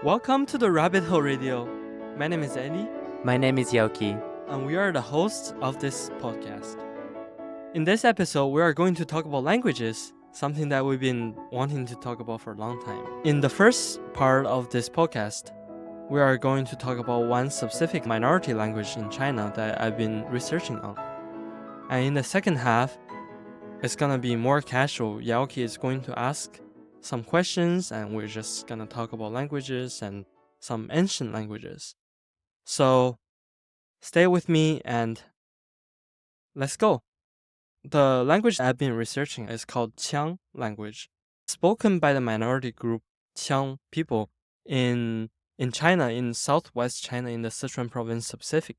Welcome to the Rabbit Hole Radio. My name is Eddie, My name is Yaoki. and we are the hosts of this podcast. In this episode, we are going to talk about languages, something that we've been wanting to talk about for a long time. In the first part of this podcast, we are going to talk about one specific minority language in China that I've been researching on. And in the second half, it's gonna be more casual. Yaoki is going to ask some questions, and we're just gonna talk about languages and some ancient languages. So stay with me and let's go. The language I've been researching is called Qiang language, spoken by the minority group Qiang people in China, in southwest China, in the Sichuan province of Pacific.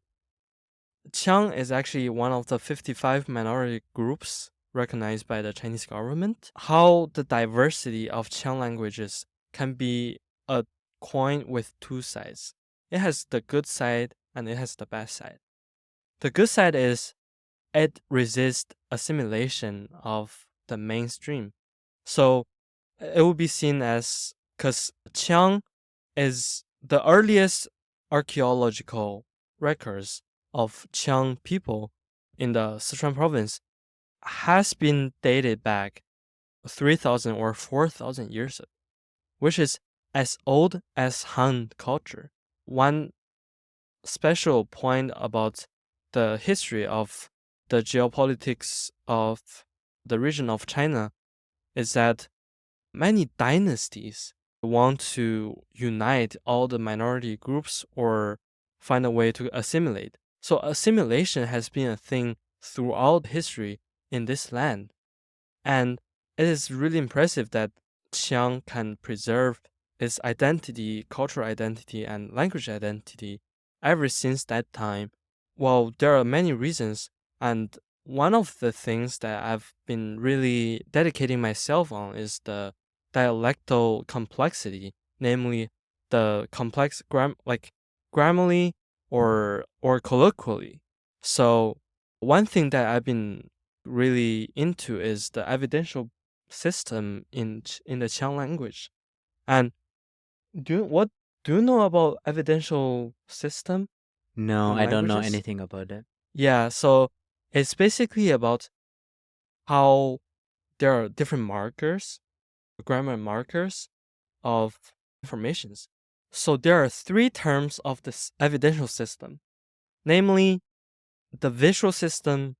Qiang is actually one of the 55 minority groups recognized by the Chinese government. How the diversity of Qiang languages can be a coin with two sides. It has the good side and it has the bad side. The good side is it resists assimilation of the mainstream. So it will be seen as, because Qiang is the earliest archaeological records of Qiang people in the Sichuan province has been dated back 3,000 or 4,000 years, which is as old as Han culture. One special point about the history of the geopolitics of the region of China is that many dynasties want to unite all the minority groups or find a way to assimilate. So assimilation has been a thing throughout history in this land. And it is really impressive that Qiang can preserve its identity, cultural identity, and language identity ever since that time. Well, there are many reasons, and one of the things that I've been really dedicating myself on is the dialectal complexity, namely the complex grammarly or colloquially. So one thing that I've been really into is the evidential system in the Qiang language. And do you know about evidential system No, in I don't know languages? anything about it. Yeah, so it's basically about how there are different markers, grammar markers of informations. So there are three terms of this evidential system, namely the visual system,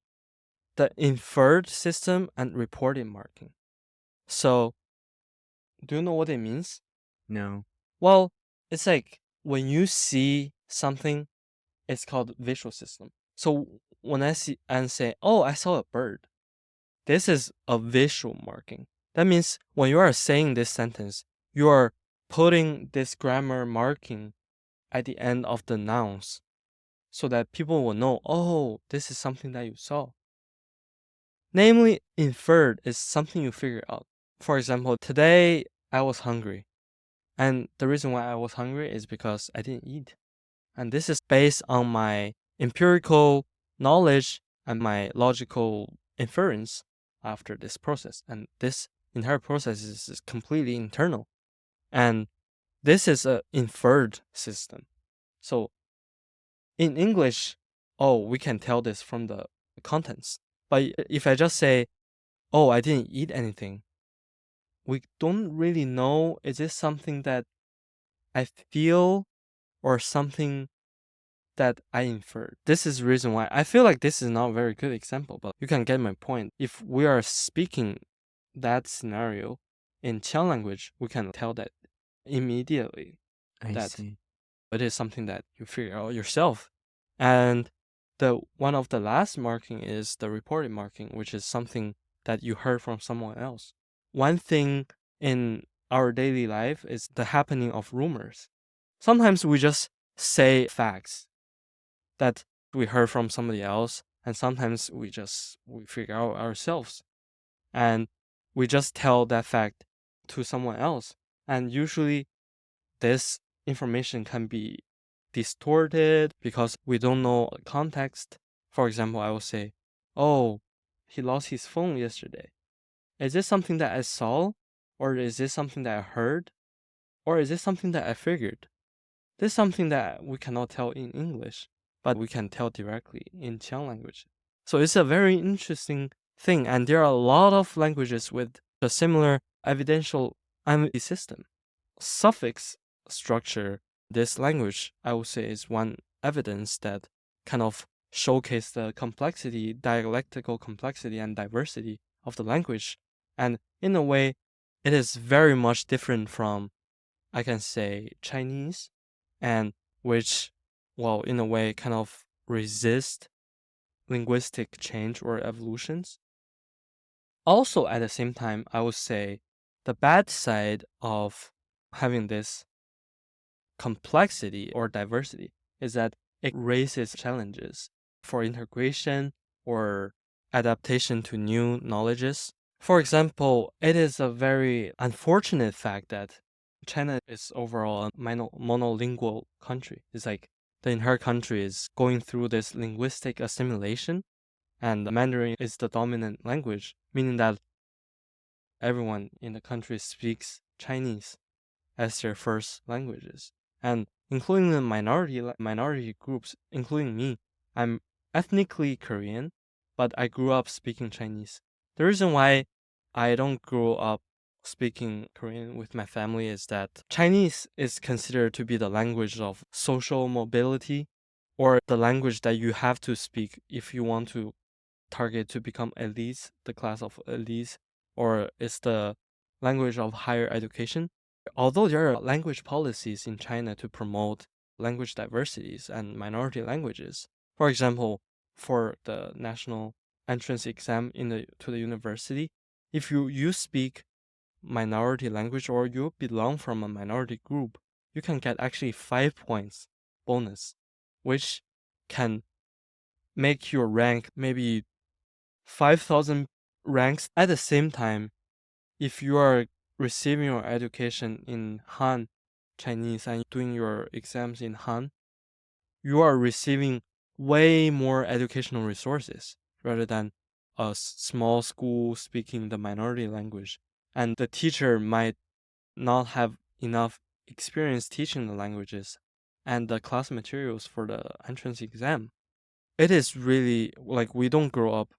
the inferred system, and reported marking. So do you know what it means? No. Well, it's like when you see something, it's called visual system. So when I see and say, oh, I saw a bird, this is a visual marking. That means when you are saying this sentence, you are putting this grammar marking at the end of the nouns so that people will know, oh, this is something that you saw. Namely, inferred is something you figure out. For example, today I was hungry. And the reason why I was hungry is because I didn't eat. And this is based on my empirical knowledge and my logical inference after this process. And this entire process is completely internal. And this is an inferred system. So in English, oh, we can tell this from the contents. But if I just say, oh, I didn't eat anything, we don't really know, is this something that I feel or something that I infer? This is the reason why I feel like this is not a very good example, but you can get my point. If we are speaking that scenario in Qiang language, we can tell that immediately I that see. it is something that you figure out yourself. And the one of the last marking is the reported marking, which is something that you heard from someone else. One thing in our daily life is the happening of rumors. Sometimes we just say facts that we heard from somebody else, and sometimes we figure out ourselves, and we just tell that fact to someone else. And usually this information can be distorted because we don't know context. For example, I will say, oh, he lost his phone yesterday. Is this something that I saw, or is this something that I heard, Or is it something that I figured? This is something that we cannot tell in English, but we can tell directly in Qiang language. So it's a very interesting thing, and there are a lot of languages with a similar evidential identity system. Suffix structure, this language, I would say, is one evidence that kind of showcase the complexity, dialectical complexity and diversity of the language. And in a way, it is very much different from, I can say, Chinese, and which, well, in a way, kind of resist linguistic change or evolutions. Also, at the same time, I would say the bad side of having this complexity or diversity is that it raises challenges for integration or adaptation to new knowledges. For example, it is a very unfortunate fact that China is overall a monolingual country. It's like the entire country is going through this linguistic assimilation, and Mandarin is the dominant language, meaning that everyone in the country speaks Chinese as their first languages. And including the minority groups, including me, I'm ethnically Korean, but I grew up speaking Chinese. The reason why I don't grow up speaking Korean with my family is that Chinese is considered to be the language of social mobility, or the language that you have to speak if you want to target to become elites, the class of elites, or it's the language of higher education. Although there are language policies in China to promote language diversities and minority languages, for example, for the national entrance exam to the university, if you speak minority language or you belong from a minority group, you can get actually 5 points bonus, which can make your rank maybe 5,000 ranks. At the same time, if you are receiving your education in Han Chinese and doing your exams in Han, you are receiving way more educational resources rather than a small school speaking the minority language. And the teacher might not have enough experience teaching the languages and the class materials for the entrance exam. It is really like we don't grow up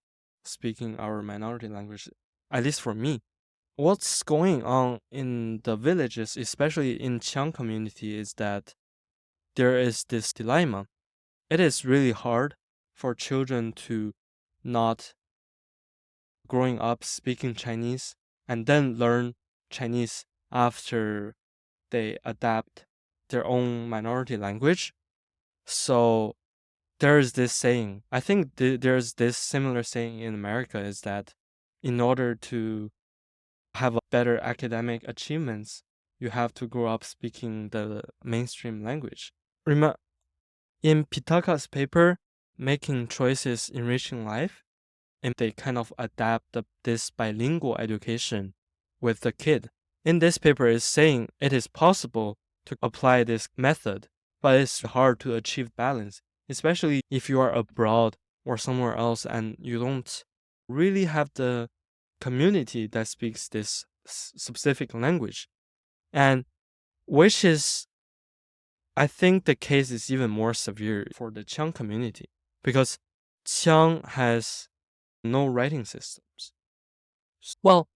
speaking our minority language, at least for me. What's going on in the villages, especially in Qiang community, is that there is this dilemma. It is really hard for children to not growing up speaking Chinese and then learn Chinese after they adapt their own minority language. So there's this saying, I think there's this similar saying in America, is that in order to have a better academic achievements, you have to grow up speaking the mainstream language. In Pittaka's paper, Making Choices, Enriching Life, and they kind of adapt this bilingual education with the kid. In this paper, it's saying it is possible to apply this method, but it's hard to achieve balance, especially if you are abroad or somewhere else and you don't really have the community that speaks this specific language. And which is, I think the case is even more severe for the Qiang community, because Qiang has no writing systems. Well,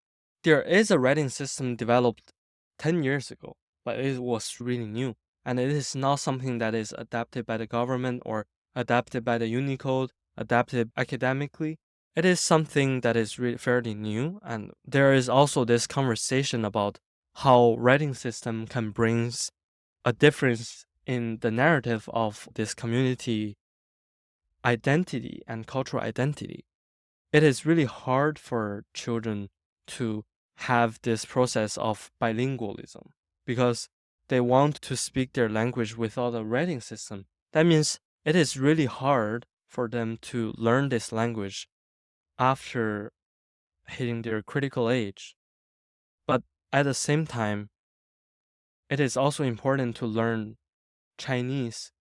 there is a writing system developed 10 years ago, but it was really new. And it is not something that is adapted by the government or adapted by the Unicode, adapted academically. It is something that is really fairly new. And there is also this conversation about how writing system can bring a difference in the narrative of this community identity and cultural identity. It is really hard for children to have this process of bilingualism because they want to speak their language without a writing system. That means it is really hard for them to learn this language after hitting their critical age. But at the same time, it is also important to learn Chinese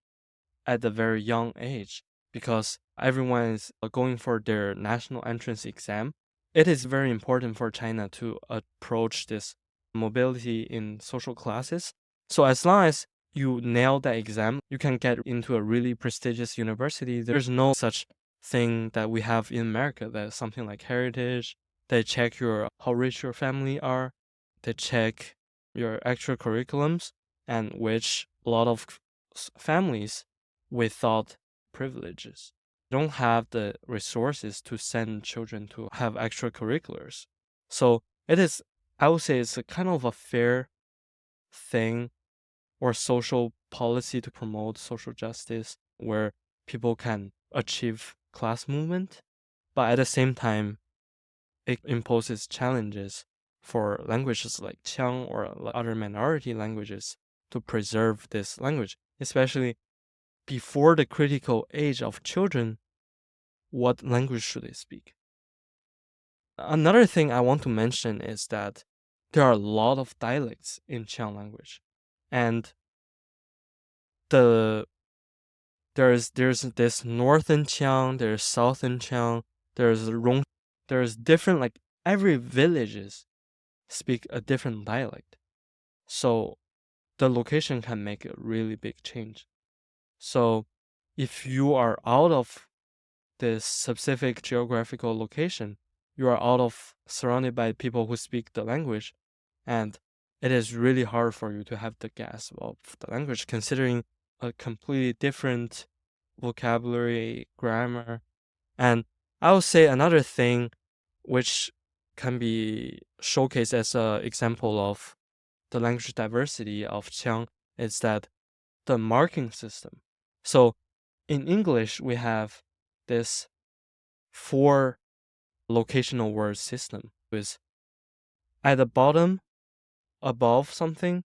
at a very young age because everyone is going for their national entrance exam. It is very important for China to approach this mobility in social classes So as long as you nail that exam, you can get into a really prestigious university. There's no such thing that we have in America, that's something like heritage. They check how rich your family are. They check your extra curriculums, and which a lot of families without privileges don't have the resources to send children to have extracurriculars. So I would say it's a kind of a fair thing or social policy to promote social justice where people can achieve class movement, but at the same time, it imposes challenges for languages like Qiang or other minority languages to preserve this language, especially before the critical age of children. What language should they speak? Another thing I want to mention is that there are a lot of dialects in Qiang language, and the there's this northern Qiang, there's southern Qiang, there's different, like, every villages speak a different dialect. So the location can make a really big change. So if you are out of this specific geographical location, you are surrounded by people who speak the language, and it is really hard for you to have the grasp of the language, considering a completely different vocabulary, grammar. And I would say another thing which can be showcased as an example of the language diversity of Qiang is that the marking system. So in English, we have this 4 locational word system with at the bottom, above something,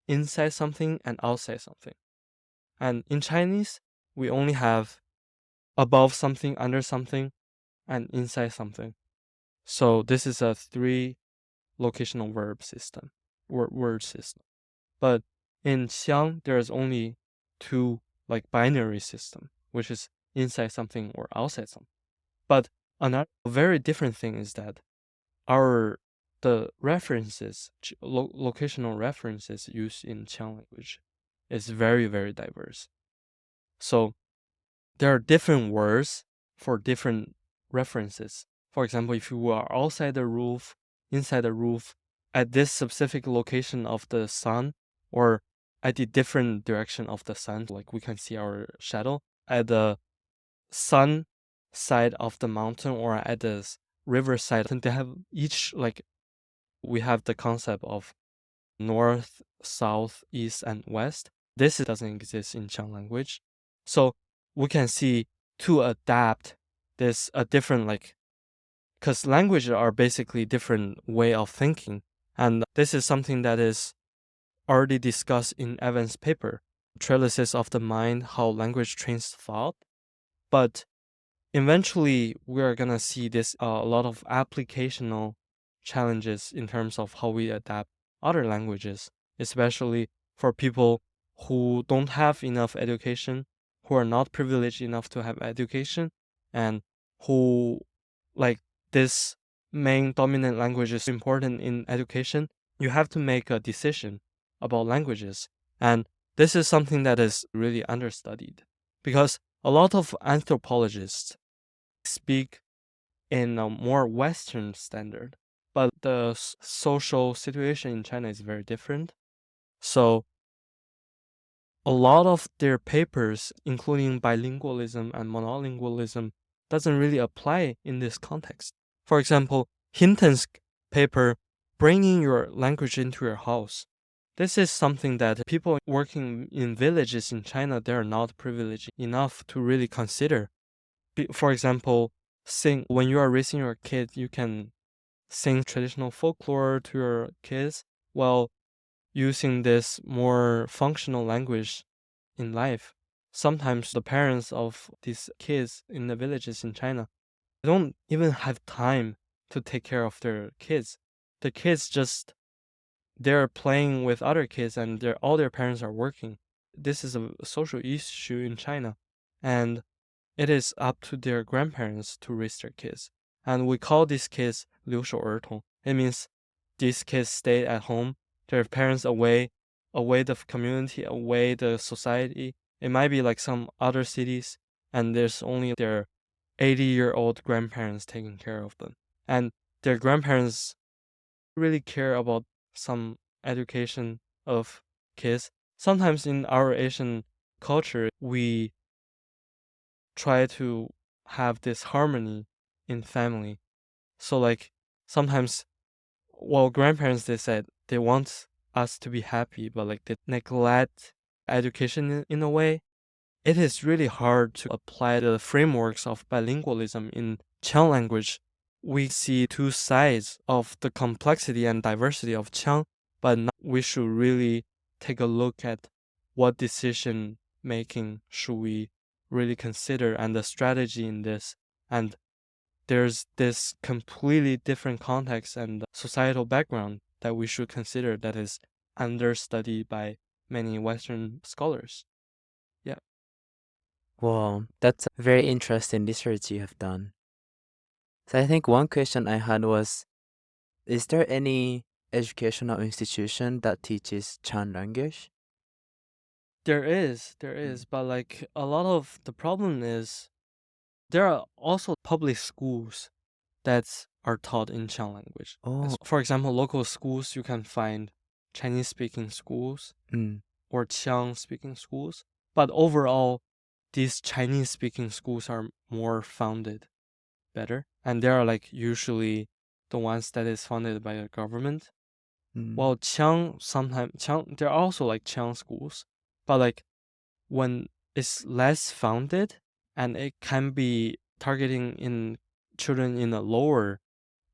inside something, and outside something. And in Chinese, we only have above something, under something, and inside something. So this is a 3 locational verb system, word system. But in Xiang, there is only 2, like, binary system, which is inside something or outside something. But another very different thing is that the references, locational references used in Qiang language is very, very diverse. So there are different words for different references. For example, if you are outside the roof, inside the roof, at this specific location of the sun, or at the different direction of the sun, like we can see our shadow, at the sun side of the mountain or at the river side, they have each, like, we have the concept of north, south, east, and west. This doesn't exist in Qiang language. So we can see to adapt this a different, like, because languages are basically different way of thinking. And this is something that is already discussed in Evans' paper, Trellises of the Mind, How Language Trains Thought. But eventually, we are going to see this a lot of applicational challenges in terms of how we adapt other languages, especially for people who don't have enough education, who are not privileged enough to have education, and who, like, this main dominant language is important in education. You have to make a decision about languages. And this is something that is really understudied because a lot of anthropologists speak in a more Western standard, but the social situation in China is very different. So a lot of their papers, including bilingualism and monolingualism, doesn't really apply in this context. For example, Hinton's paper, Bringing Your Language into Your House. This is something that people working in villages in China, they're not privileged enough to really consider. For example, when you are raising your kid, you can sing traditional folklore to your kids while using this more functional language in life. Sometimes the parents of these kids in the villages in China don't even have time to take care of their kids. The kids they're playing with other kids and all their parents are working. This is a social issue in China, and it is up to their grandparents to raise their kids. And we call these kids 留守儿童. It means these kids stay at home, their parents away, away the community, away the society. It might be like some other cities, and there's only their 80-year-old grandparents taking care of them. And their grandparents really care about some education of kids. Sometimes in our Asian culture, we try to have this harmony in family. So like sometimes, well, grandparents, they said they want us to be happy, but like they neglect education in a way. It is really hard to apply the frameworks of bilingualism in Qiang language. We see two sides of the complexity and diversity of Qiang, but we should really take a look at what decision making should we really consider and the strategy in this. And there's this completely different context and societal background that we should consider that is understudied by many Western scholars. Yeah. Well, that's a very interesting research you have done. So I think one question I had was, is there any educational institution that teaches Chan language? There is, but like a lot of the problem is there are also public schools that are taught in Qiang language. Oh, For example, local schools, you can find Chinese speaking schools or Qiang speaking schools. But overall, these Chinese speaking schools are more founded better. And they are like usually the ones that is funded by the government. While Qiang, there are also like Qiang schools, but like when it's less founded and it can be targeting in children in a lower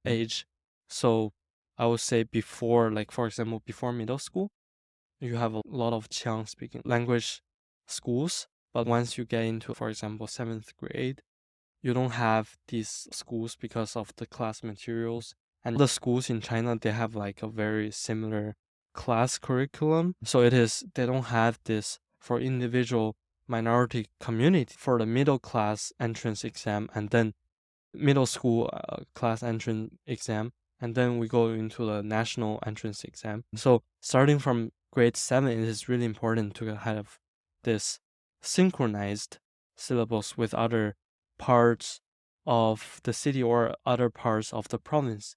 age. So I would say before, like for example, before middle school, you have a lot of Qiang speaking language schools. But once you get into, for example, 7th grade, you don't have these schools because of the class materials. And the schools in China, they have like a very similar class curriculum. So they don't have this for individual minority community for the middle class entrance exam and then middle school class entrance exam. And then we go into the national entrance exam. So starting from grade 7, it is really important to have this synchronized syllabus with other parts of the city or other parts of the province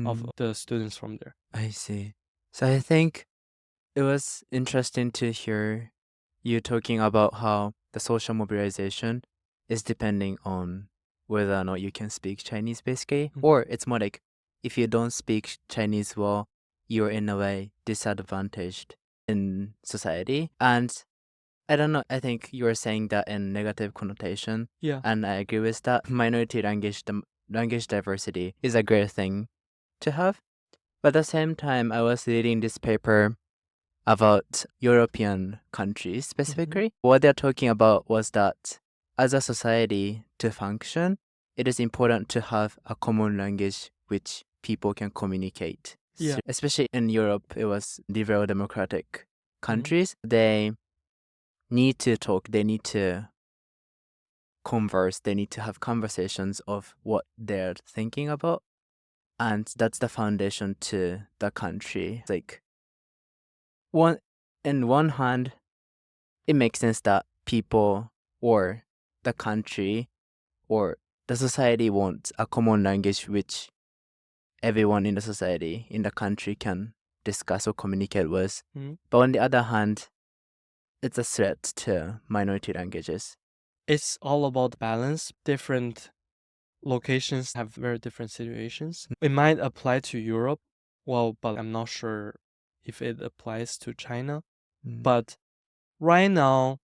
of the students from there. I see. So I think it was interesting to hear you talking about how the social mobilization is depending on whether or not you can speak Chinese, basically. Or it's more like if you don't speak Chinese well, you're in a way disadvantaged in society. And I don't know, I think you were saying that in negative connotation. Yeah. And I agree with that. Minority language diversity is a great thing to have. But at the same time, I was reading this paper about European countries specifically. What they're talking about was that as a society to function, it is important to have a common language which people can communicate. Yeah. Especially in Europe, it was liberal democratic countries. They need to talk, they need to converse, they need to have conversations of what they're thinking about. And that's the foundation to the country. Like, in one hand, it makes sense that people or the country or the society wants a common language which everyone in the society, in the country can discuss or communicate with. But on the other hand, it's a threat to minority languages. It's all about balance. Different locations have very different situations. It might apply to Europe, well, but I'm not sure if it applies to China. But right now,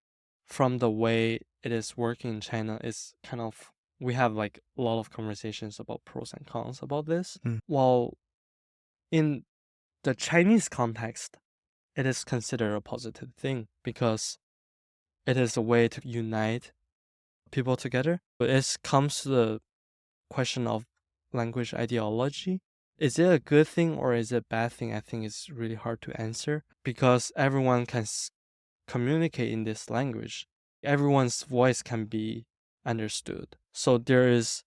from the way it is working in China, it's kind of, we have like a lot of conversations about pros and cons about this. While in the Chinese context, it is considered a positive thing because it is a way to unite people together. But it comes to the question of language ideology. Is it a good thing or is it a bad thing? I think it's really hard to answer because everyone can communicate in this language. Everyone's voice can be understood. So there is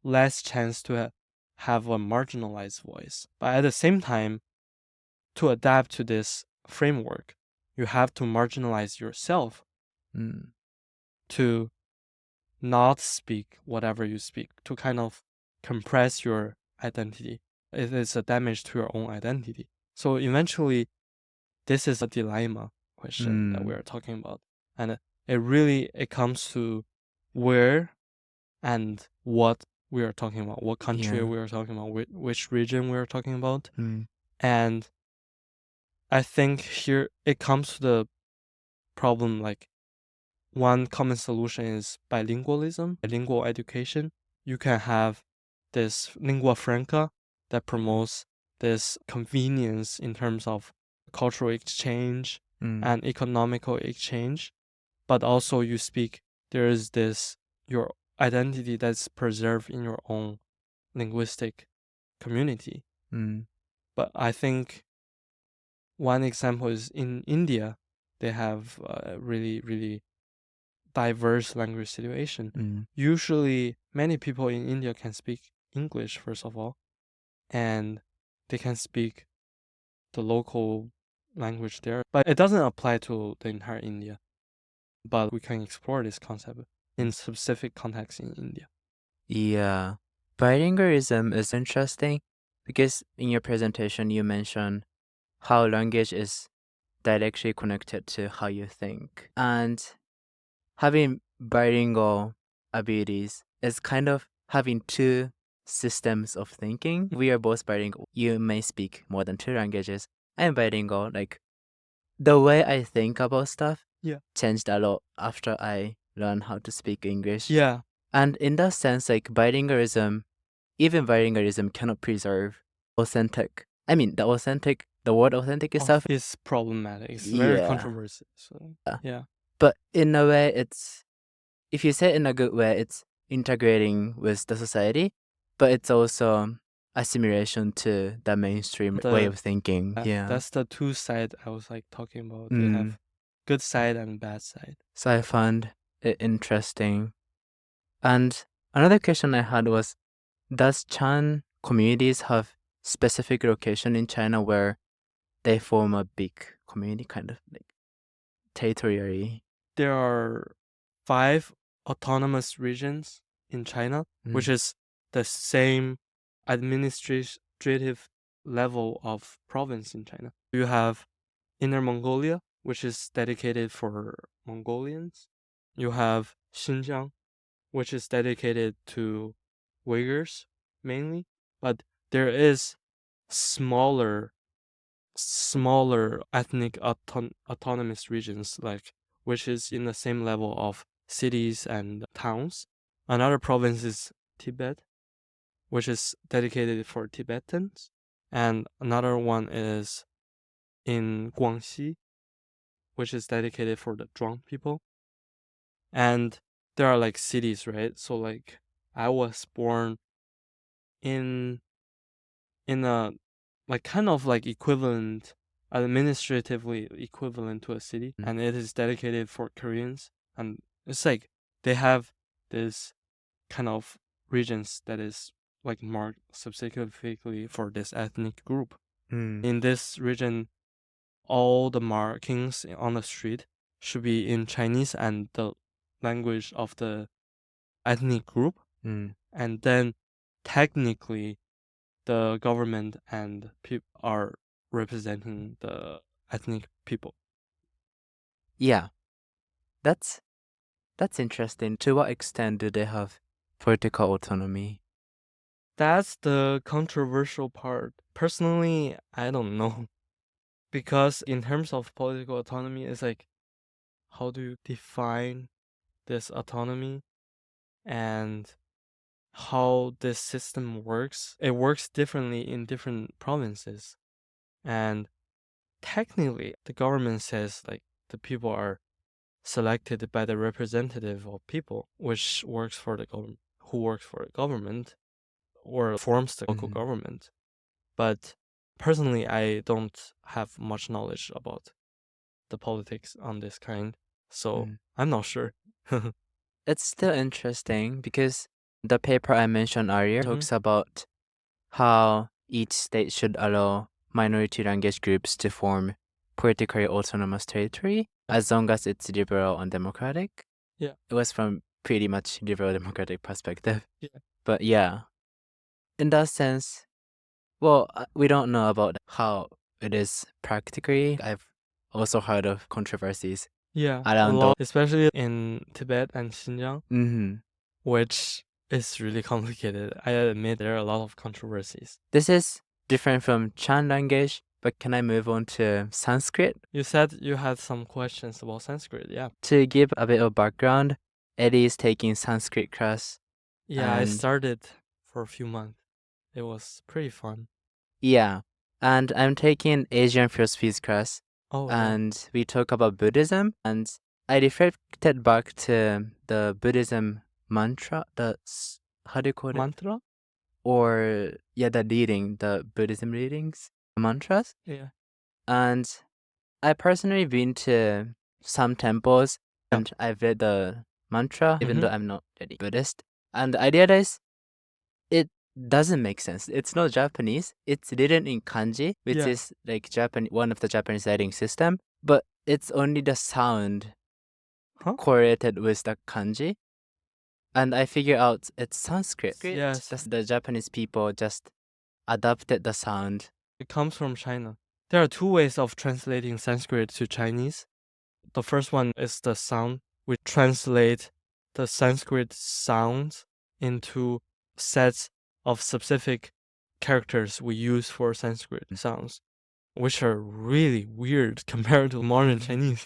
less chance to have a marginalized voice. But at the same time, to adapt to this framework, you have to marginalize yourself Mm. to not speak whatever you speak, to kind of compress your identity. It is a damage to your own identity. So eventually, this is a dilemma question that we are talking about. And it comes to where and what we are talking about, what country we are talking about, which region we are talking about. And I think here it comes to the problem, like one common solution is bilingualism, bilingual education. You can have this lingua franca that promotes this convenience in terms of cultural exchange and economical exchange, but also there is this your identity that's preserved in your own linguistic community. But I think one example is in India, they have a really, really diverse language situation. Usually, many people in India can speak English, first of all, and they can speak the local language there. But it doesn't apply to the entire India. But we can explore this concept in specific contexts in India. Yeah. Bilingualism is interesting because in your presentation you mentioned how language is directly connected to how you think. And having bilingual abilities is kind of having two systems of thinking. We are both bilingual. You may speak more than two languages. I am bilingual. Like, the way I think about stuff changed a lot after I learned how to speak English. Yeah. And in that sense, like even bilingualism cannot preserve authentic. I mean, the word authentic itself is problematic. It's very controversial. So, yeah. But in a way, if you say it in a good way, it's integrating with the society, but it's also assimilation to the mainstream way of thinking. Yeah. That's the two sides I was like talking about. They have good side and bad side. So I found it interesting. And another question I had was, does Chan communities have specific location in China where they form a big community, kind of like territorially? There are 5 autonomous regions in China, which is the same administrative level of province in China. You have Inner Mongolia, which is dedicated for Mongolians. You have Xinjiang, which is dedicated to Uyghurs mainly, but there is smaller ethnic autonomous regions, like which is in the same level of cities and towns. Another province is Tibet, which is dedicated for Tibetans, and another one is in Guangxi, which is dedicated for the Zhuang people. And there are like cities, right? So like I was born in a like kind of like administratively equivalent to a city, and it is dedicated for Koreans. And it's like they have this kind of regions that is like marked specifically for this ethnic group. In this region, all the markings on the street should be in Chinese and the language of the ethnic group. And then technically the government and people are representing the ethnic people. Yeah. That's interesting. To what extent do they have political autonomy? That's the controversial part. Personally, I don't know. Because in terms of political autonomy, it's like, how do you define this autonomy and how this system works? It works differently in different provinces. And technically, the government says like the people are selected by the representative of people, which works for the government, who works for the government or forms the local government. But personally, I don't have much knowledge about the politics on this kind, so I'm not sure. It's still interesting because the paper I mentioned earlier talks about how each state should allow minority language groups to form politically autonomous territory, as long as it's liberal and democratic. Yeah. It was from pretty much liberal democratic perspective. Yeah. But yeah, in that sense, well, we don't know about how it is practically. I've also heard of controversies Yeah, a around lot, especially in Tibet and Xinjiang, Mm-hmm. which is really complicated. I admit there are a lot of controversies. This is different from Chan language, but can I move on to Sanskrit? You said you had some questions about Sanskrit, yeah. To give a bit of background, Eddie is taking Sanskrit class. Yeah, I And- started for a few months. It was pretty fun. Yeah, and I'm taking Asian philosophies class, Oh, yeah. and we talk about Buddhism, and I reflected back to the Buddhism mantra, how do you call it? Mantra? Or, yeah, the Buddhism readings, mantras. Yeah. And I personally been to some temples, Yeah. and I've read the mantra, even Mhm. though I'm not really Buddhist. And the idea is, it doesn't make sense. It's not Japanese. It's written in kanji, which Yeah. is like one of the Japanese writing system, but it's only the sound Huh? correlated with the kanji. And I figure out it's Sanskrit. Yes. The Japanese people just adapted the sound. It comes from China. There are two ways of translating Sanskrit to Chinese. The first one is the sound. We translate the Sanskrit sounds into sets of specific characters we use for Sanskrit sounds, which are really weird compared to modern Chinese.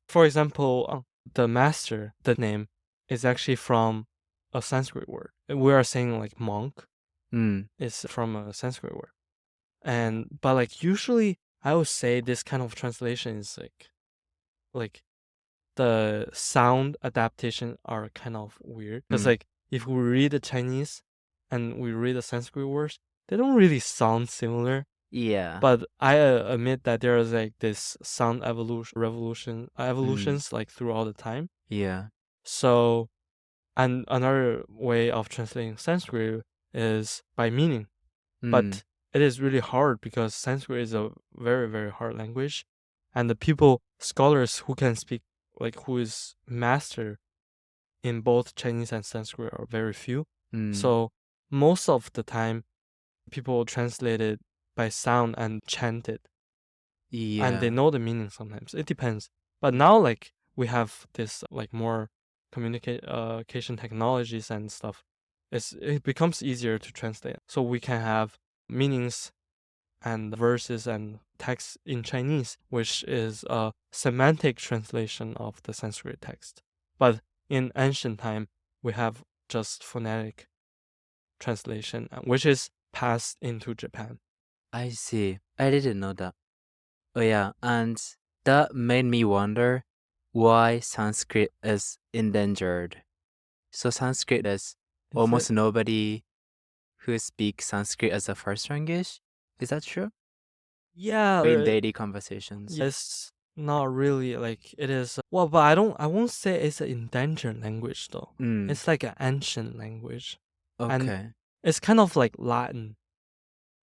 For example, the master, the name, is actually from a Sanskrit word. We are saying like monk is from a Sanskrit word. But like usually I would say this kind of translation is like the sound adaptation are kind of weird. Because like if we read the Chinese and we read the Sanskrit words, they don't really sound similar. Yeah. But I admit that there is like this sound evolutions like throughout the time. Yeah. So, and another way of translating Sanskrit is by meaning. But it is really hard because Sanskrit is a very, very hard language. And the scholars who can speak, like who is master in both Chinese and Sanskrit are very few. So most of the time, people translate it by sound and chant it. Yeah. And they know the meaning sometimes. It depends. But now, like, we have this, like, more communication technologies and stuff. It becomes easier to translate. So we can have meanings and verses and text in Chinese, which is a semantic translation of the Sanskrit text. But in ancient time, we have just phonetic translation, which is passed into Japan. I see. I didn't know that. Oh yeah, and that made me wonder why Sanskrit is endangered. So Sanskrit is almost nobody who speaks Sanskrit as a first language. Is that true? Yeah, In daily conversations. it's not really like it is. Well, but I won't say it's an endangered language though. It's like an ancient language. Okay. And it's kind of like Latin.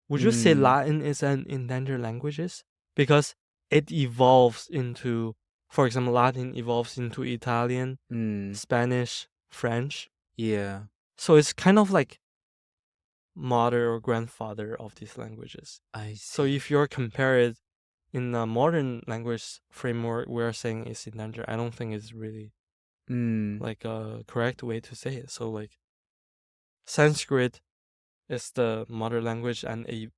Would you say Latin is an endangered languages? Because it evolves into, for example, Latin evolves into Italian, Spanish, French. Yeah. So it's kind of like mother or grandfather of these languages. I see. So if you're compared in the modern language framework, we're saying it's endangered. I don't think it's really like a correct way to say it. So like Sanskrit is the mother language and it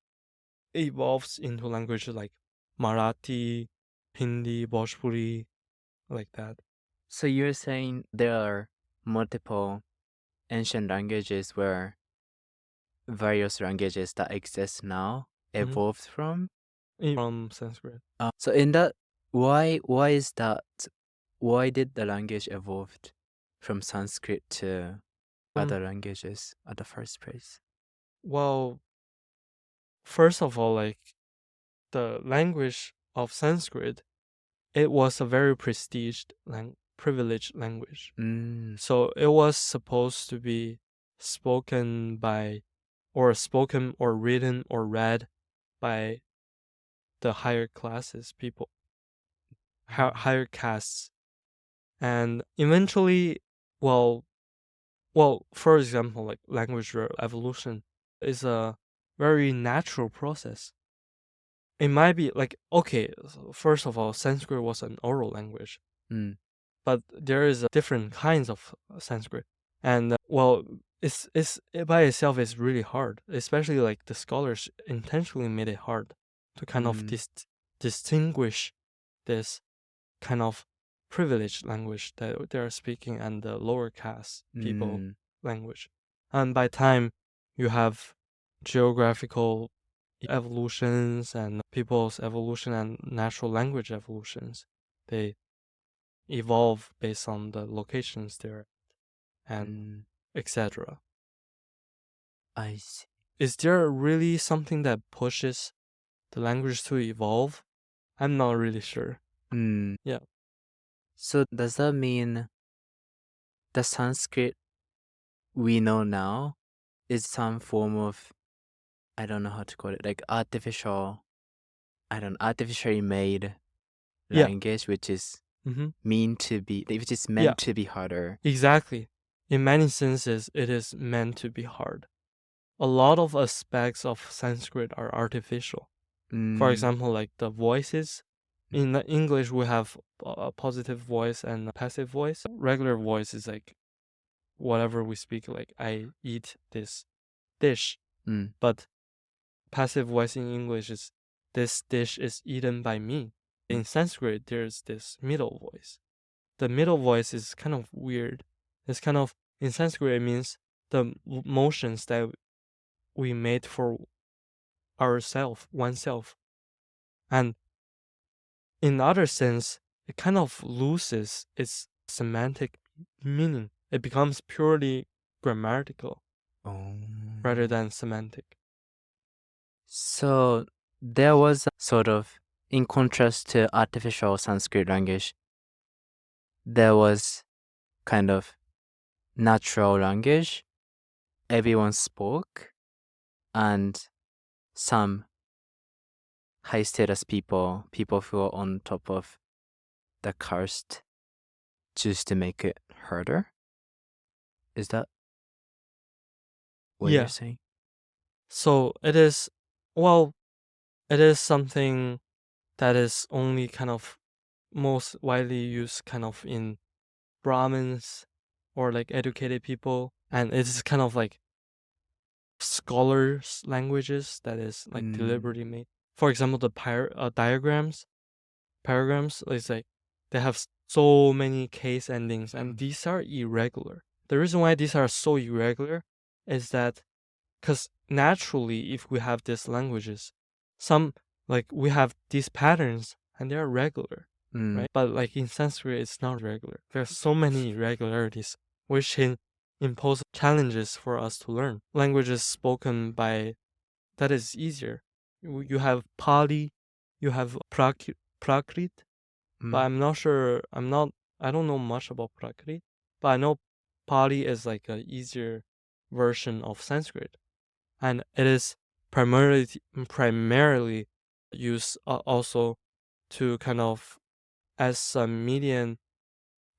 evolves into languages like Marathi, Hindi, Bhojpuri, like that. So you're saying there are multiple ancient languages where various languages that exist now evolved from Sanskrit. So in that, why is that? Why did the language evolved from Sanskrit to other languages at the first place? Well, first of all, like the language of Sanskrit, it was a very privileged language. So it was supposed to be spoken or written or read by the higher classes, people, higher castes. And eventually, well, for example, like language evolution is a very natural process. It might be like, okay, first of all, Sanskrit was an oral language, but there is different kinds of Sanskrit. And it by itself is really hard, especially like the scholars intentionally made it hard to kind of distinguish this kind of privileged language that they are speaking and the lower caste people language. And by time you have geographical evolutions and people's evolution and natural language evolutions, they evolve based on the locations there and etc. I see. Is there really something that pushes the language to evolve? I'm not really sure. Yeah. So does that mean the Sanskrit we know now is some form of, I don't know how to call it, like artificially made Yeah. language, which is which is Yeah. meant to be harder? Exactly. In many senses, it is meant to be hard. A lot of aspects of Sanskrit are artificial. For example, like the voices. In English, we have a positive voice and a passive voice. Regular voice is like whatever we speak, like I eat this dish. But passive voice in English is this dish is eaten by me. In Sanskrit, there's this middle voice. The middle voice is kind of weird. It's kind of, in Sanskrit, it means the motions that we made for oneself. And in other sense, it kind of loses its semantic meaning. It becomes purely grammatical rather than semantic. So there was sort of, in contrast to artificial Sanskrit language, there was kind of natural language everyone spoke, and some high status people who are on top of the caste, choose to make it harder. Is that what you're saying? So it is something that is only kind of most widely used kind of in Brahmins or like educated people, and it is kind of like scholars languages that is like deliberately made. For example, the paragrams is like they have so many case endings, and these are irregular. The reason why these are so irregular is that because naturally, if we have these languages, we have these patterns and they are regular, right? But like in Sanskrit, it's not regular. There are so many irregularities which can impose challenges for us to learn. Languages spoken by that is easier. You have Pali, you have Prakrit, but I'm not sure. I don't know much about Prakrit, but I know Pali is like an easier version of Sanskrit, and it is primarily used also to kind of as a medium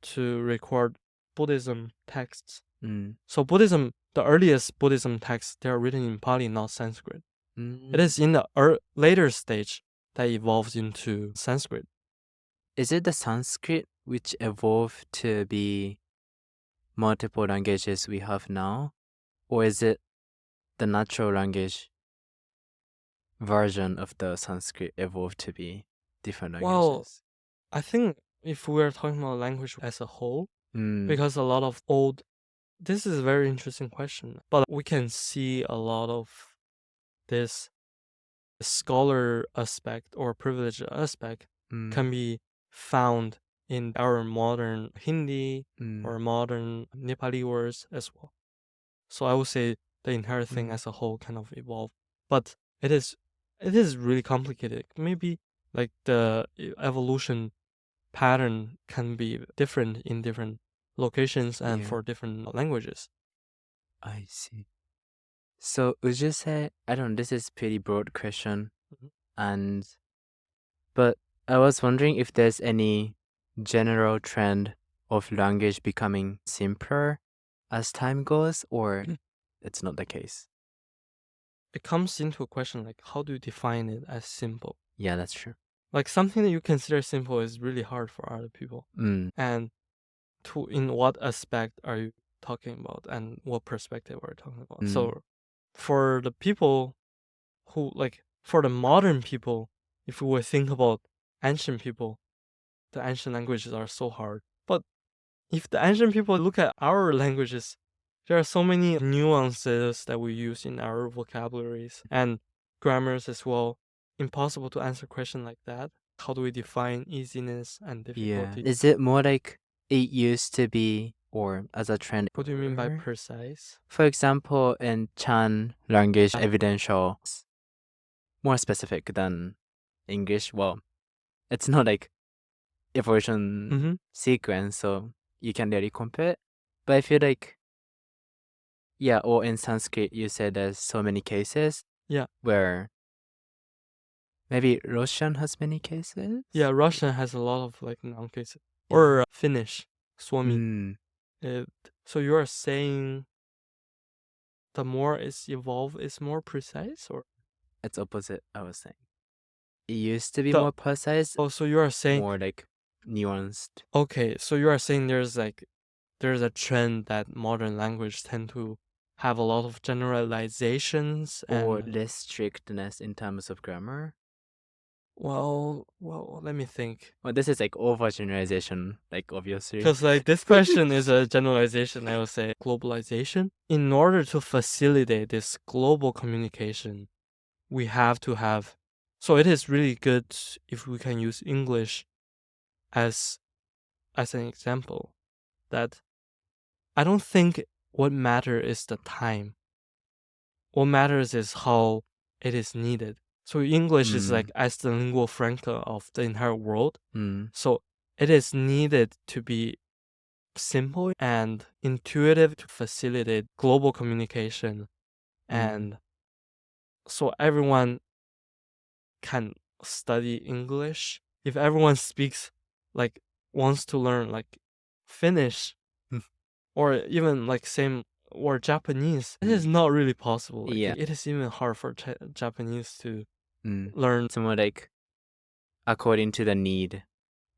to record Buddhism texts. So the earliest Buddhism texts, they are written in Pali, not Sanskrit. It is in the later stage that evolves into Sanskrit. Is it the Sanskrit which evolved to be multiple languages we have now, or is it the natural language version of the Sanskrit evolved to be different languages? Well, I think if we're talking about language as a whole, because a lot of this is a very interesting question, but we can see a lot of this scholar aspect or privilege aspect can be found in our modern Hindi or modern Nepali words as well. So I would say the entire thing as a whole kind of evolved, but it is really complicated. Maybe like the evolution pattern can be different in different locations and for different languages. I see. So would you say, I don't know, this is pretty broad question, and But I was wondering if there's any general trend of language becoming simpler as time goes, or it's not the case. It comes into a question like, how do you define it as simple? Yeah, that's true. Like something that you consider simple is really hard for other people. And in what aspect are you talking about, and what perspective are you talking about? So for the people who, like, for the modern people, if we would think about ancient people, the ancient languages are so hard. But if the ancient people look at our languages, there are so many nuances that we use in our vocabularies and grammars as well. Impossible to answer a question like that. How do we define easiness and difficulty? Yeah. Is it more like it used to be, or as a trend? What do you mean by precise? For example, in Chan language, evidential, more specific than English. Well, it's not like evolution sequence, so you can really compare. But I feel like, yeah, or in Sanskrit, you said there's so many cases. Yeah. Where maybe Russian has many cases. Yeah, Russian has a lot of like noun cases. Yeah. Or Finnish, Suomi. So you are saying the more it's evolved, it's more precise, or? It's opposite, I was saying. It used to be more precise. Oh, so you are saying more like nuanced. Okay, so you are saying there's a trend that modern language tend to have a lot of generalizations or and less strictness in terms of grammar. Well, let me think. Well, this is like overgeneralization, like obviously. Because like this question is a generalization, I would say globalization. In order to facilitate this global communication, we have to have. So it is really good if we can use English as an example. That I don't think what matters is the time. What matters is how it is needed. So English is like as the lingua franca of the entire world. So it is needed to be simple and intuitive to facilitate global communication. And so everyone can study English. If everyone speaks, like, wants to learn like Finnish or even like same or Japanese, it is not really possible. Like, Yeah. it is even hard for Japanese to learn. It's more like according to the need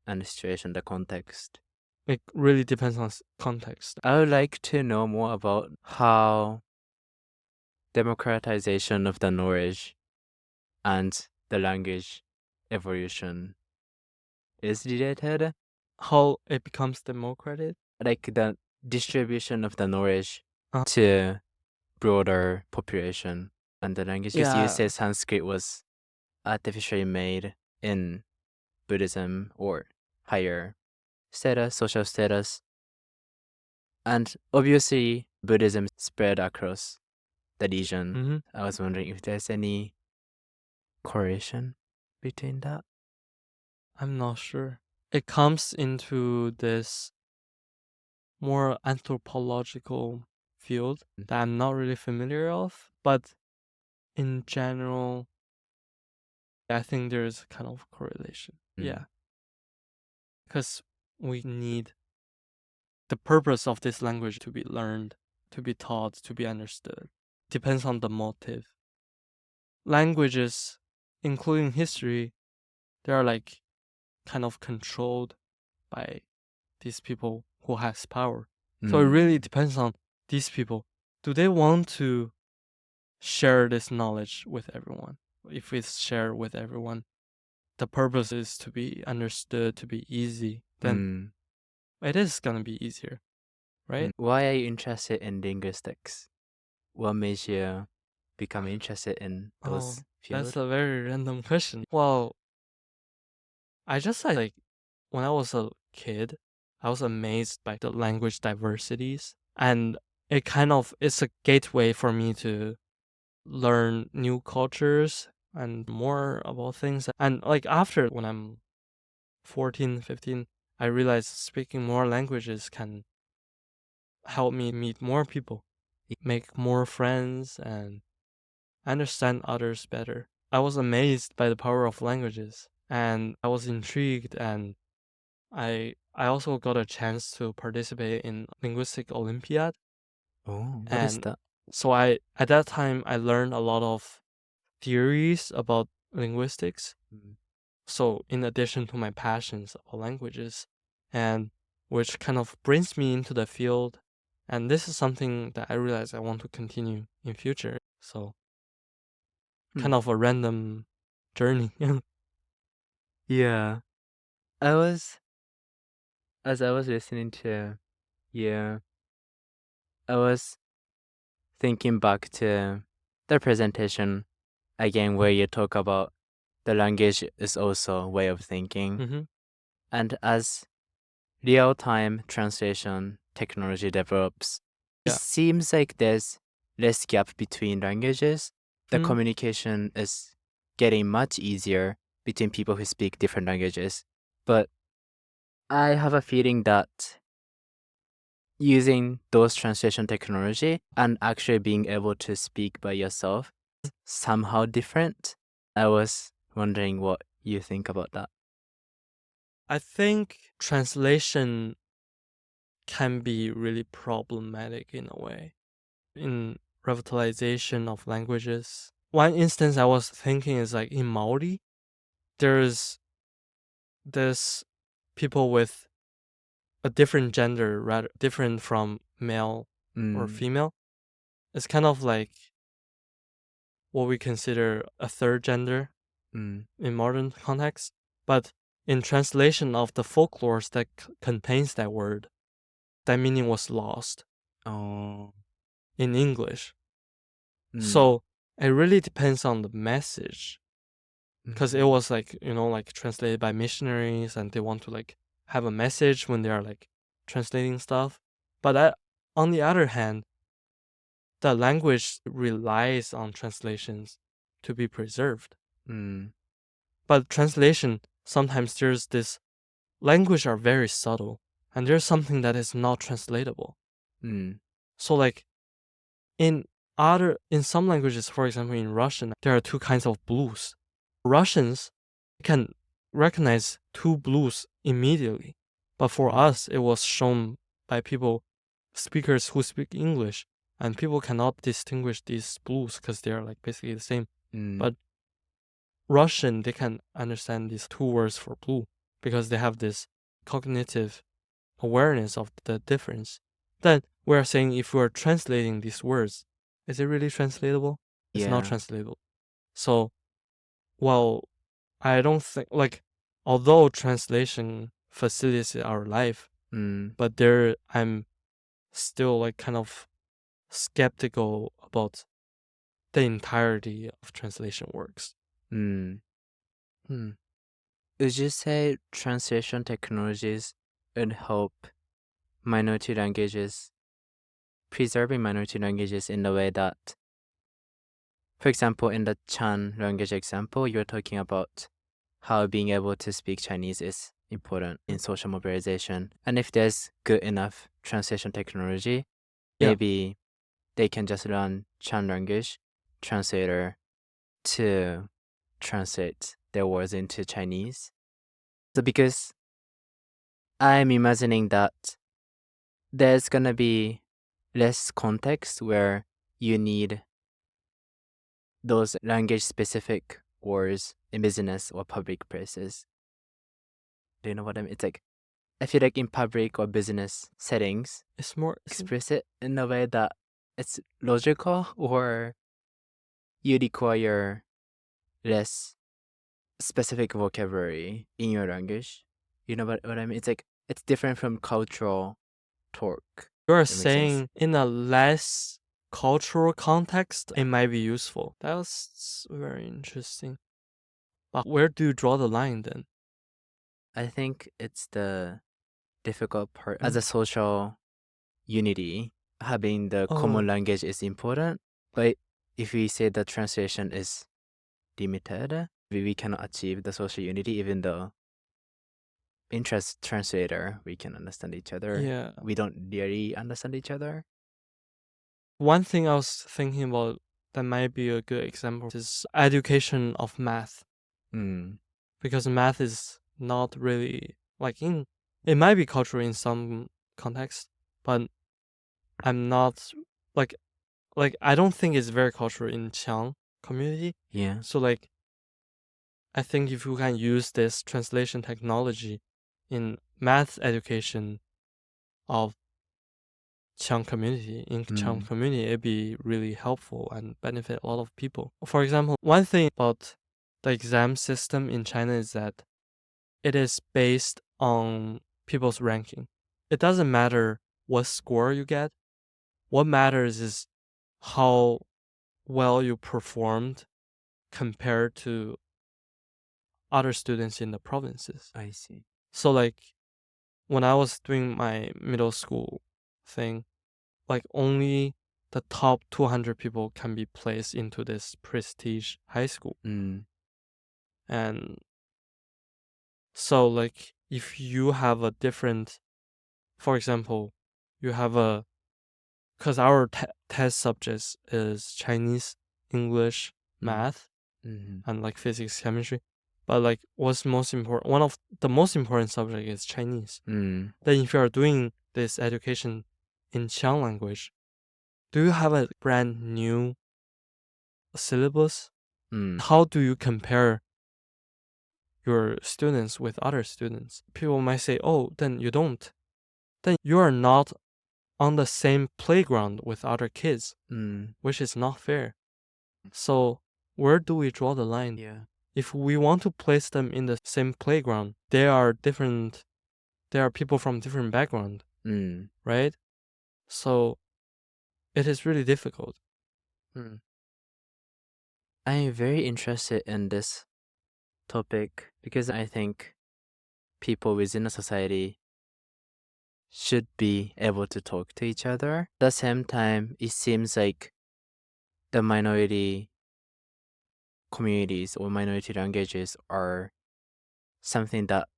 and the situation, the context. It really depends on context. I would like to know more about how democratization of the knowledge and the language evolution is related. How it becomes democratic? Like the distribution of the knowledge to broader population and the language. Because you say Sanskrit was artificially made in Buddhism or higher status, social status. And obviously, Buddhism spread across the region. I was wondering if there's any correlation between that. I'm not sure. It comes into this more anthropological field that I'm not really familiar of, but in general, I think there's kind of correlation. Yeah. Because we need the purpose of this language to be learned, to be taught, to be understood. Depends on the motive. Languages, including history, they are like kind of controlled by these people who has power. So it really depends on these people. Do they want to share this knowledge with everyone? If it's shared with everyone, the purpose is to be understood, to be easy, then it is going to be easier, right? Why are you interested in linguistics? What made you become interested in those fields? That's a very random question. Well, I just like when I was a kid, I was amazed by the language diversities, and it's a gateway for me to learn new cultures and more about things. And like after when I'm 14, 15, I realized speaking more languages can help me meet more people, make more friends, and understand others better. I was amazed by the power of languages. and I was intrigued, and I also got a chance to participate in linguistic Olympiad. Oh, what is And that? so at that time I learned a lot of theories about linguistics. Mm. So in addition to my passions about languages, and which kind of brings me into the field, and this is something that I realize I want to continue in future. So Hmm. kind of a random journey. Yeah. As I was listening to you, I was thinking back to the presentation again where you talk about the language is also a way of thinking. Mm-hmm. And as real-time translation technology develops, it Yeah. seems like there's less gap between languages. The Mm. communication is getting much easier between people who speak different languages. But I have a feeling that using those translation technology and actually being able to speak by yourself is somehow different. I was wondering what you think about that. I think translation can be really problematic in a way. In revitalization of languages, one instance I was thinking is like in Maori, there's this people with a different gender, rather different from male or Mm, female. It's kind of like what we consider a third gender mm, in modern context. But in translation of the folklores that contains that word, that meaning was lost oh, in English. mm, So it really depends on the message, because it mm, was like, like translated by missionaries, and they want to like have a message when they are like translating stuff. But on the other hand, the language relies on translations to be preserved. mm, But translation, sometimes there's this language are very subtle, and there's something that is not translatable. mm, So like in in some languages, for example in Russian, there are two kinds of blues. Russians can recognize two blues immediately, but for mm, us it was shown by speakers who speak English, and people cannot distinguish these blues because they are like basically the same. mm. But Russian, they can understand these two words for blue because they have this cognitive awareness of the difference. Then we're saying if we're translating these words, is it really translatable? It's not Yeah. translatable. So, well, I don't think, like, although translation facilitates our life, Mm, but I'm still like kind of skeptical about the entirety of translation works. mm, hmm. Would you say translation technologies would help minority languages, preserving minority languages in the way that, for example, in the Chan language example, you're talking about how being able to speak Chinese is important in social mobilization. And if there's good enough translation technology, Yeah. maybe they can just run Chan language translator to translate their words into Chinese. So because I'm imagining that there's gonna be less context where you need those language specific words in business or public places. Do you know what I mean? It's like I feel like in public or business settings, It's more, express it in a way that it's logical or you require less specific vocabulary in your language. You know what I mean? It's like it's different from cultural talk. you're That makes sense. saying in a less cultural context, it might be useful. That's very interesting. But where do you draw the line then? I think it's the difficult part as a social unity. Having the common language is important, but if we say the translation is limited, we cannot achieve the social unity even though interest translator we can understand each other. Yeah. We don't really understand each other. One thing I was thinking about that might be a good example is education of math. Mm. because math is not really like it might be cultural in some context, but I'm not like I don't think it's very cultural in Qiang community. Yeah. So like I think if you can use this translation technology in math education of Qiang community, it'd be really helpful and benefit a lot of people. For example, one thing about the exam system in China is that it is based on people's ranking. It doesn't matter what score you get. What matters is how well you performed compared to other students in the provinces. I see. So like when I was doing my middle school thing, like only the top 200 people can be placed into this prestige high school. And so like if you have a different, for example, you have a, because our test subjects is Chinese, English, math, and like physics, chemistry. But like what's most important, one of the most important subject is Chinese. Then if you are doing this education in Qiang language, do you have a brand new syllabus? How do you compare your students with other students? People might say, oh, then you don't. Then you are not on the same playground with other kids, which is not fair. So where do we draw the line? Yeah. If we want to place them in the same playground, they are different. There are people from different background, right? So it is really difficult. I am very interested in this topic because I think people within a society should be able to talk to each other. At the same time, it seems like the minority communities or minority languages are something that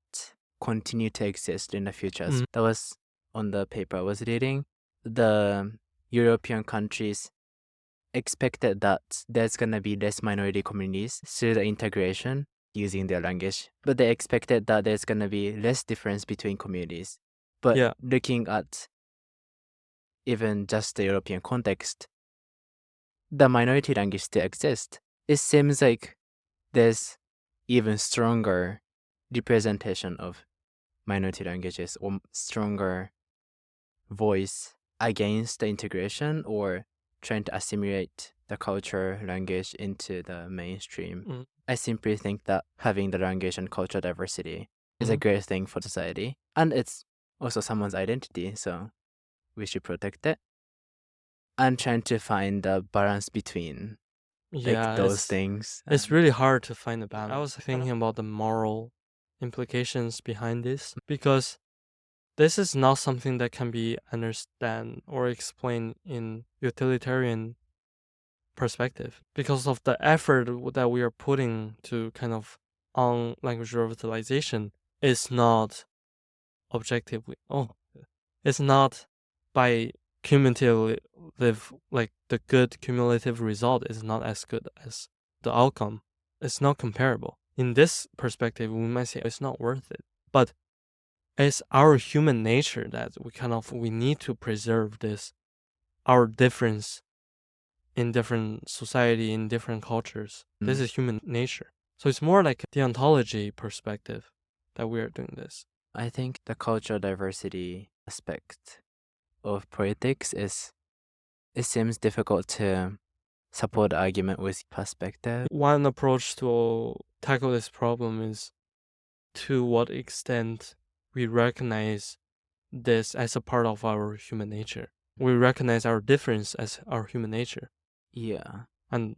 continue to exist in the future. That was on the paper I was reading. The European countries expected that there's going to be less minority communities through the integration using their language, but they expected that there's going to be less difference between communities. But looking at even just the European context, the minority language still exists. It seems like there's even stronger representation of minority languages or stronger voice against the integration or trying to assimilate the culture, language into the mainstream. I simply think that having the language and cultural diversity is a great thing for society. And it's also someone's identity, so we should protect it. I'm trying to find the balance between those things. It's really hard to find a balance. I was thinking about the moral implications behind this because this is not something that can be understood or explained in utilitarian perspective because of the effort that we are putting to kind of on language revitalization is not objectively it's not by cumulative, like the good cumulative result is not as good as the outcome. It's not comparable. In this perspective, we might say it's not worth it, but it's our human nature that we need to preserve this, our difference in different society, in different cultures. This is human nature. So it's more like the ontology perspective that we are doing this. I think the cultural diversity aspect of politics it seems difficult to support the argument with perspective. One approach to tackle this problem is to what extent we recognize this as a part of our human nature. We recognize our difference as our human nature. Yeah. And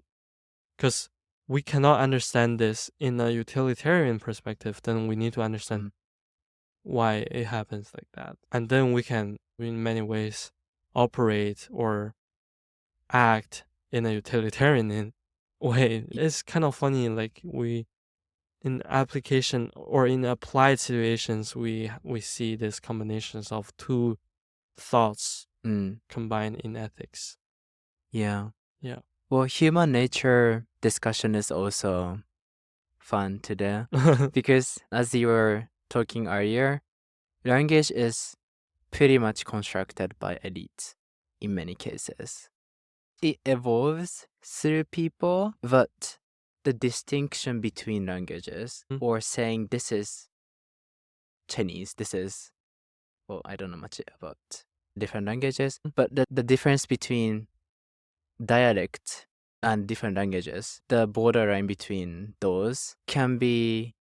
because we cannot understand this in a utilitarian perspective, then we need to understand why it happens like that. And then we can, in many ways, operate or act in a utilitarian way. It's kind of funny, like in application or in applied situations, we see these combinations of two thoughts combined in ethics. Yeah. Yeah. Well, human nature discussion is also fun to do. Because as you were talking earlier, language is pretty much constructed by elites in many cases. It evolves through people, but the distinction between languages, or saying this is Chinese, this is, well, I don't know much about different languages, but the difference between dialect and different languages, the borderline between those can be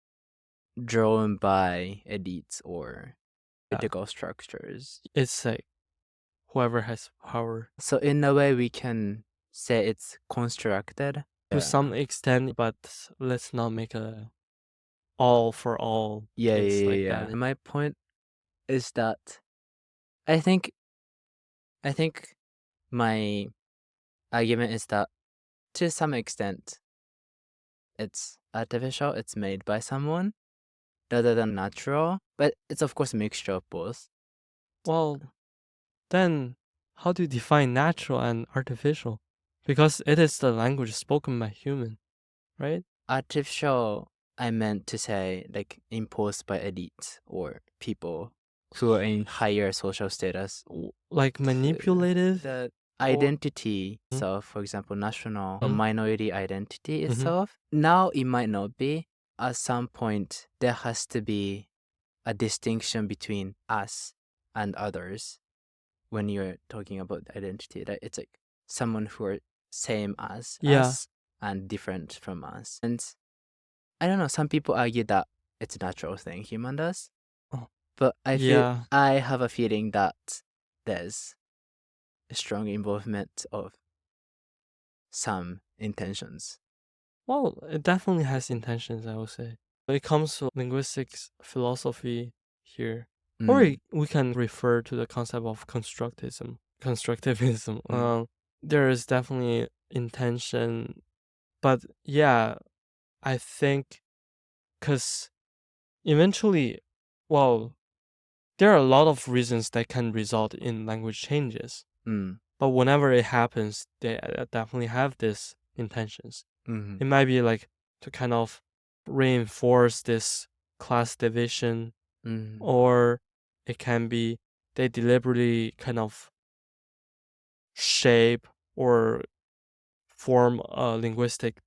drawn by elites or political structures. It's like whoever has power. So in a way, we can say it's constructed To some extent, but let's not make a all for all case like that. My point is that I think my argument is that to some extent it's artificial, it's made by someone rather than natural, but it's of course a mixture of both. Well, then how do you define natural and artificial? Because it is the language spoken by human, right? Artificial, I meant to say like imposed by elites or people who are in higher social status. Like manipulated? The identity itself, for example, national or minority identity itself, now it might not be. At some point, there has to be a distinction between us and others when you're talking about identity. That it's like someone who are same as us and different from us. And I don't know, some people argue that it's a natural thing human does. But I feel I have a feeling that there's a strong involvement of some intentions. Well, it definitely has intentions, I would say. When it comes to linguistics philosophy here, or we can refer to the concept of constructivism. There is definitely intention, but yeah, I think because eventually, well, there are a lot of reasons that can result in language changes. But whenever it happens, they definitely have these intentions. It might be like to kind of reinforce this class division, or it can be they deliberately kind of shape or form a linguistic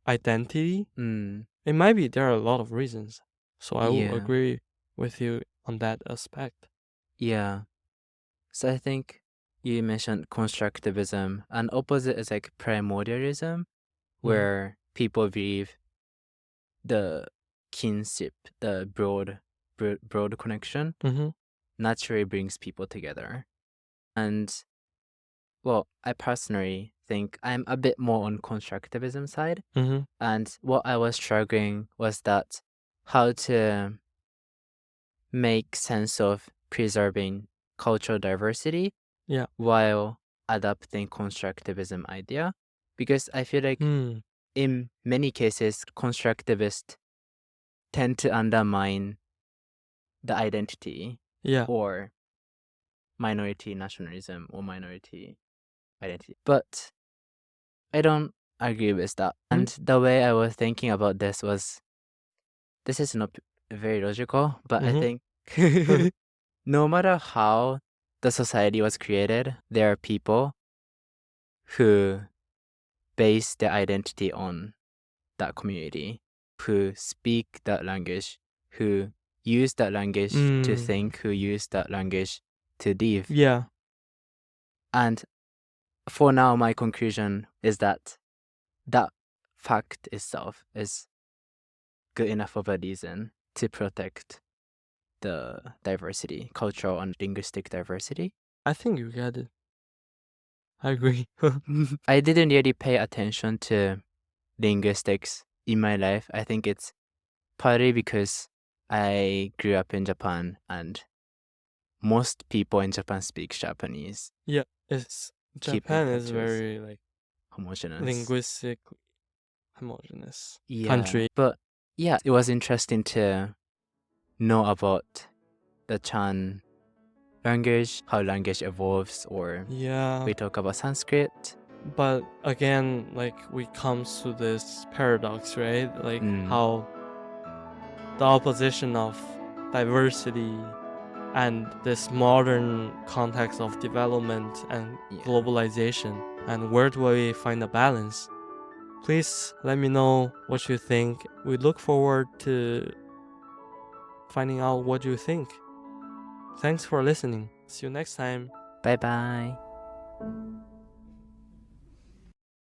identity. It might be there are a lot of reasons. So I will agree with you on that aspect. Yeah. So I think you mentioned constructivism, and opposite is like primordialism, where people believe the kinship, the broad connection, naturally brings people together. And well, I personally think I'm a bit more on constructivism side. And what I was struggling was that how to make sense of preserving cultural diversity while adapting constructivism idea. Because I feel like in many cases, constructivists tend to undermine the identity or minority nationalism or minority identity. But I don't agree with that. And the way I was thinking about this was, this is not very logical, but I think no matter how the society was created, there are people who base their identity on that community, who speak that language, who use that language to think, who use that language to live. And for now, my conclusion is that that fact itself is good enough of a reason to protect the diversity, cultural and linguistic diversity. I think you get it. I agree. I didn't really pay attention to linguistics in my life. I think it's partly because I grew up in Japan and most people in Japan speak Japanese. Yeah, Japan is very like homogeneous, linguistic homogeneous yeah, country. But yeah, it was interesting to know about the Chan language, how language evolves, or we talk about Sanskrit, But again, like, we come to this paradox, right? Like how the opposition of diversity and this modern context of development and globalization, and where do we find a balance? Please let me know what you think. We look forward to finding out what you think. Thanks for listening. See you next time. Bye bye.